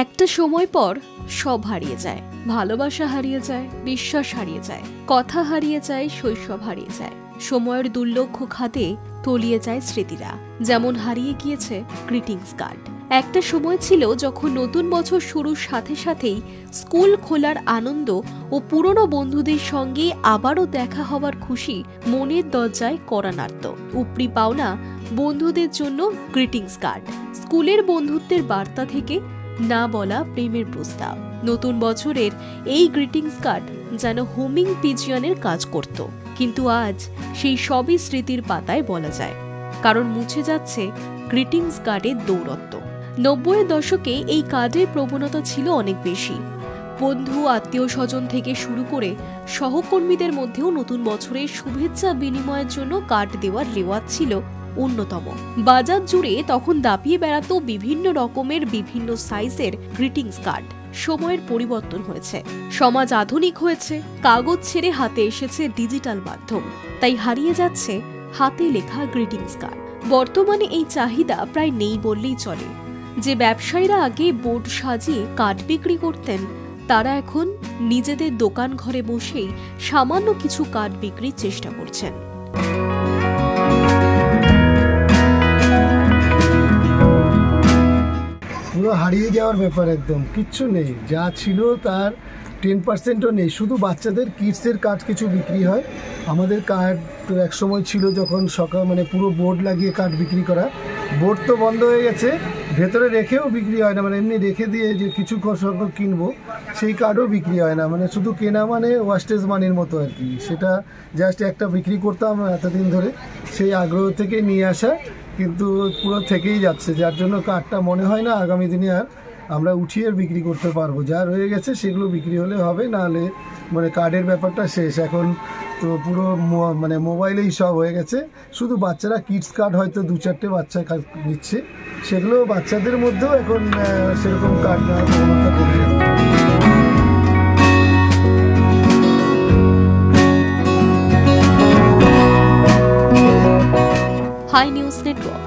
একটা সময় পর সব হারিয়ে যায়, ভালোবাসা হারিয়ে যায়, বিশ্বাস হারিয়ে যায়, কথা হারিয়ে যায়, শৈশব হারিয়ে যায়। সময়ের দুর্লক্ষ খাতে তলিয়ে যায় স্মৃতিরা, যেমন হারিয়ে গিয়েছে গ্রিটিংস কার্ড। একটা সময় ছিল যখন নতুন বছর শুরুর সাথে সাথেই স্কুল খোলার আনন্দ ও পুরনো বন্ধুদের সঙ্গে আবারও দেখা হওয়ার খুশি মনের দরজায় কড়া নাড়ত। উপরি পাওনা বন্ধুদের জন্য গ্রিটিংস কার্ড, স্কুলের বন্ধুত্বের বার্তা থেকে না বলা প্রেমের প্রস্তাব। নতুন বছরের এই গ্রিটিংস কার্ড যেন হোমিং পিজিয়নের কাজ করত। কিন্তু আজ সেই সবই স্মৃতির পাতায় বলা যায়, কারণ মুছে যাচ্ছে গ্রিটিংস কার্ডের দৌরত্ব। ৯০-এর দশকে এই কার্ডের প্রবণতা ছিল অনেক বেশি। বন্ধু, আত্মীয় স্বজন থেকে শুরু করে সহকর্মীদের মধ্যেও নতুন বছরের শুভেচ্ছা বিনিময়ের জন্য কার্ড দেওয়ার রেওয়াজ ছিল অন্যতম। বাজার জুড়ে তখন দাপিয়ে বেড়াতো বিভিন্ন রকমের বিভিন্ন সাইজের গ্রিটিংস কার্ড। সময়ের পরিবর্তন হয়েছে, সমাজ আধুনিক হয়েছে, কাগজ ছেড়ে হাতে এসেছে ডিজিটাল মাধ্যম, তাই হারিয়ে যাচ্ছে হাতে লেখা গ্রিটিংস কার্ড। বর্তমানে এই চাহিদা প্রায় নেই বললেই চলে। যে ব্যবসায়ীরা আগে বোর্ড সাজিয়ে কার্ড বিক্রি করতেন, তারা এখন নিজেদের দোকান ঘরে বসেই সামান্য কিছু কার্ড বিক্রির চেষ্টা করছেন। পুরো হারিয়ে যাওয়ার ব্যাপার, একদম কিচ্ছু নেই। যা ছিল তার 10%ও নেই। শুধু বাচ্চাদের কিডসের কার্ড কিছু বিক্রি হয়। আমাদের কার্ড তো একসময় ছিল যখন পুরো বোর্ড লাগিয়ে কার্ড বিক্রি করা। বোর্ড তো বন্ধ হয়ে গেছে, ভেতরে রেখেও বিক্রি হয় না, এমনি রেখে দিয়ে যে কিছু সংখ্যক কিনবো সেই কার্ডও বিক্রি হয় না। শুধু কেনা ওয়াস্টেজ মানির মতো আর কি। সেটা জাস্ট একটা বিক্রি করতাম এতদিন ধরে, সেই আগ্রহ থেকে নিয়ে আসা, কিন্তু পুরো থেকেই যাচ্ছে, যার জন্য কার্ডটা মনে হয় না আগামী দিনে আর আমরা উঠিয়ে বিক্রি করতে পারবো। যা রয়ে গেছে সেগুলো বিক্রি হলে হবে, নাহলে কার্ডের ব্যাপারটা শেষ। এখন তো পুরো মোবাইলেই সব হয়ে গেছে। শুধু বাচ্চারা কিডস কার্ড হয়তো ২-৪টে বাচ্চা নিচ্ছে, সেগুলো বাচ্চাদের মধ্যেও এখন সেরকম কার্ড নেওয়ার প্রবণতা কমে যাবে। Hi news network.